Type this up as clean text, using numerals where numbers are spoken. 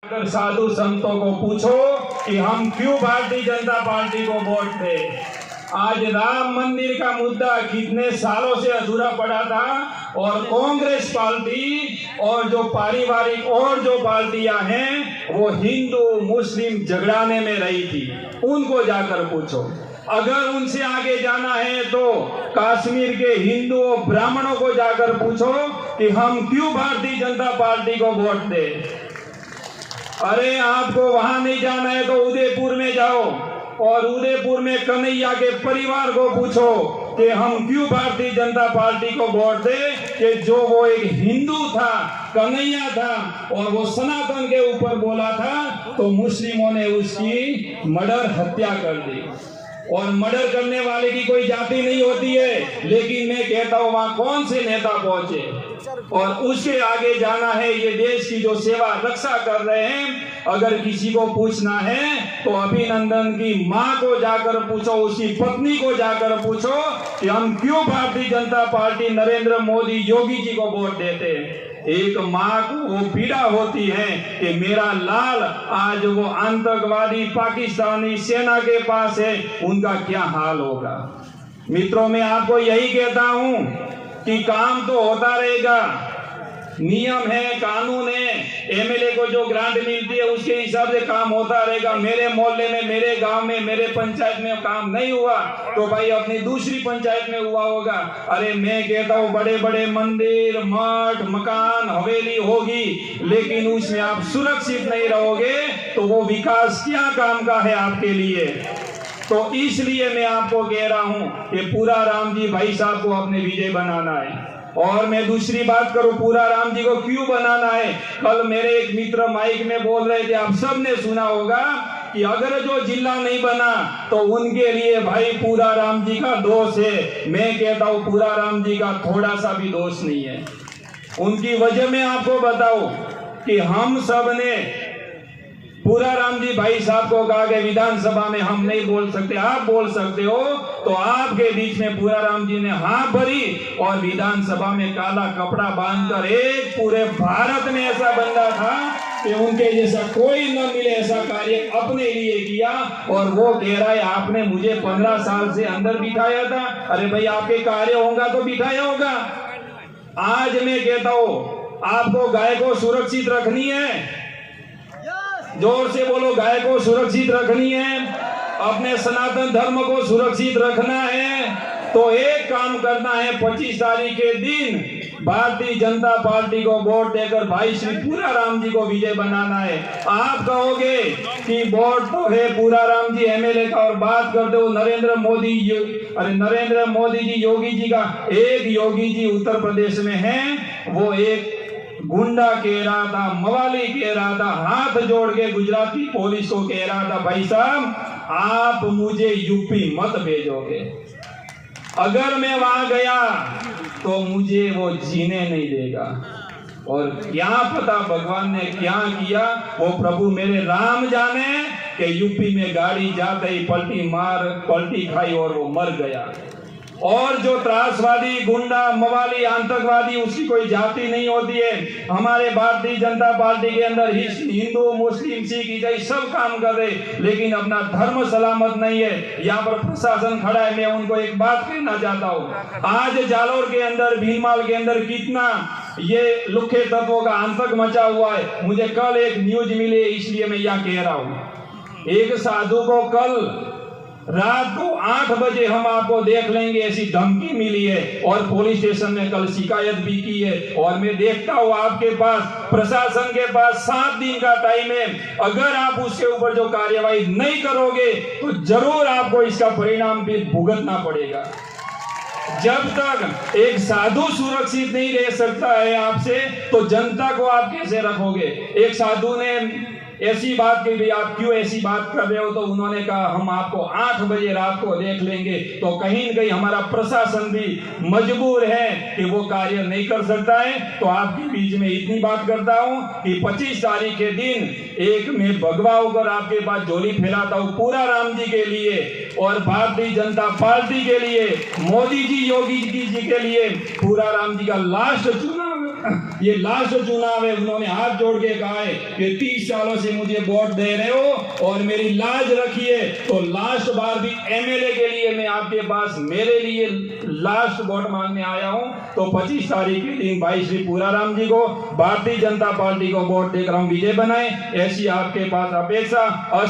अगर साधु संतों को पूछो कि हम क्यों भारतीय जनता पार्टी को वोट दें। आज राम मंदिर का मुद्दा कितने सालों से अधूरा पड़ा था और कांग्रेस पार्टी और जो पारिवारिक और जो पार्टियां हैं वो हिंदू मुस्लिम झगड़ाने में रही थी। उनको जाकर पूछो। अगर उनसे आगे जाना है तो कश्मीर के हिंदुओं ब्राह्मणों को जाकर पूछो कि हम क्यों भारतीय जनता पार्टी को वोट दें। अरे आपको वहां नहीं जाना है तो उदयपुर में जाओ और उदयपुर में कन्हैया के परिवार को पूछो कि हम क्यों भारतीय जनता पार्टी को वोट दें कि जो वो एक हिंदू था, कन्हैया था और वो सनातन के ऊपर बोला था तो मुस्लिमों ने उसकी मर्डर हत्या कर दी। और मर्डर करने वाले की कोई जाति नहीं होती है, लेकिन मैं कहता हूँ वहां कौन से नेता पहुंचे और उसके आगे जाना है। ये देश की जो सेवा रक्षा कर रहे हैं, अगर किसी को पूछना है तो अभिनंदन की मां को जाकर पूछो, उसकी पत्नी को जाकर पूछो कि हम क्यों भारतीय जनता पार्टी नरेंद्र मोदी योगी जी को वोट देते हैं। एक माँ को वो पीड़ा होती है कि मेरा लाल आज वो आतंकवादी पाकिस्तानी सेना के पास है, उनका क्या हाल होगा। मित्रों, मैं आपको यही कहता हूं कि काम तो होता रहेगा, नियम है, कानून है, एमएलए को जो ग्रांट मिलती है उसके हिसाब से काम होता रहेगा। मेरे मोहल्ले में, मेरे गांव में, मेरे पंचायत में काम नहीं हुआ तो भाई अपनी दूसरी पंचायत में हुआ होगा। अरे मैं कहता हूँ बड़े बड़े मंदिर, मठ, मकान, हवेली होगी, लेकिन उसमें आप सुरक्षित नहीं रहोगे तो वो विकास क्या काम का है आपके लिए। तो इसलिए मैं आपको कह रहा हूं कि पूरा राम जी भाई साहब को अपने विजय बनाना है। और मैं दूसरी बात करूं, पूरा राम जी को क्यों बनाना है। कल मेरे एक मित्र माइक में बोल रहे थे, आप सबने सुना होगा कि अगर जो जिला नहीं बना तो उनके लिए भाई पूरा राम जी का दोष है। मैं कहता हूं पूरा राम जी का थोड़ा सा भी दोष नहीं है। उनकी वजह मैं आपको बताऊं कि हम सब ने पूरा राम जी भाई साहब को कहा कि विधानसभा में हम नहीं बोल सकते, आप बोल सकते हो, तो आपके बीच में पूरा राम जी ने हाँ भरी और विधानसभा में काला कपड़ा बांधकर एक पूरे भारत में ऐसा बंदा था कि उनके जैसा कोई न मिले ऐसा कार्य अपने लिए किया। और वो कह रहा है आपने मुझे 15 साल से अंदर बिठाया था। अरे भाई आपके कार्य होगा तो बिठाया होगा। आज मैं कहता हूँ आपको गाय को सुरक्षित रखनी है, जोर से बोलो, गाय को सुरक्षित रखनी है, अपने सनातन धर्म को सुरक्षित रखना है तो एक काम करना है, 25 तारीख के दिन भारतीय जनता पार्टी को वोट देकर भाई श्री पूरा राम जी को विजय बनाना है। आप कहोगे कि वोट तो है पूरा राम जी एमएलए का और बात करते हो नरेंद्र मोदी, अरे नरेंद्र मोदी जी योगी जी का, एक योगी जी उत्तर प्रदेश में है, वो एक गुंडा कह रहा था, मवाली कह रहा था, हाथ जोड़ के गुजराती पुलिस को कह रहा था भाई साहब आप मुझे यूपी मत भेजोगे, अगर मैं वहां गया तो मुझे वो जीने नहीं देगा। और क्या पता भगवान ने क्या किया, वो प्रभु मेरे राम जाने कि यूपी में गाड़ी जाते ही पलटी खाई और वो मर गया। और जो त्रासवादी, गुंडा, मवाली, आतंकवादी, उसकी कोई जाति नहीं होती है। हमारे भारतीय जनता पार्टी के अंदर हिंदू, मुस्लिम, सिख, ईसाई सब काम कर रहे, लेकिन अपना धर्म सलामत नहीं है। यहाँ पर प्रशासन खड़ा है। मैं उनको एक बात कहना चाहता हूँ, आज जालोर के अंदर, भीनमाल के अंदर कितना ये लुखे तत्वों का आतंक मचा हुआ है। मुझे कल एक न्यूज मिली, इसलिए मैं यह कह रहा हूँ। एक साधु को कल रात को 8 बजे हम आपको देख लेंगे ऐसी धमकी मिली है और पुलिस स्टेशन में कल शिकायत भी की है। और मैं देखता हूँ आपके पास, प्रशासन के पास 7 दिन का टाइम है। अगर आप उसके ऊपर जो कार्यवाही नहीं करोगे तो जरूर आपको इसका परिणाम भी भुगतना पड़ेगा। जब तक एक साधु सुरक्षित नहीं रह सकता है आपसे, तो जनता को आप कैसे रखोगे। एक साधु ने ऐसी बात की, आप क्यों ऐसी बात कर रहे हो, तो उन्होंने कहा हम आपको 8 बजे रात को देख लेंगे। तो कहीं न कहीं हमारा प्रशासन भी मजबूर है कि वो कार्य नहीं कर सकता है। तो आपके बीच में इतनी बात करता हूं कि 25 तारीख के दिन एक मैं भगवा होकर आपके पास झोली फैलाता हूं पूरा राम जी के लिए और भारतीय जनता पार्टी के लिए, मोदी जी, योगी जी के लिए। पूरा राम जी का लास्ट चुनाव ये लास्ट चुनाव है, उन्होंने हाथ जोड़ के कहा है कि 30 सालों से मुझे वोट दे रहे हो और मेरी लाज रखिए, तो लास्ट बार भी एमएलए के लिए मैं आपके पास मेरे लिए लास्ट वोट मांगने आया हूं। तो 25 तारीख के दिन भाई श्री पूराराम जी को, भारतीय जनता पार्टी को वोट देकर हम विजय बनाए, ऐसी आपके पास अपेक्षा।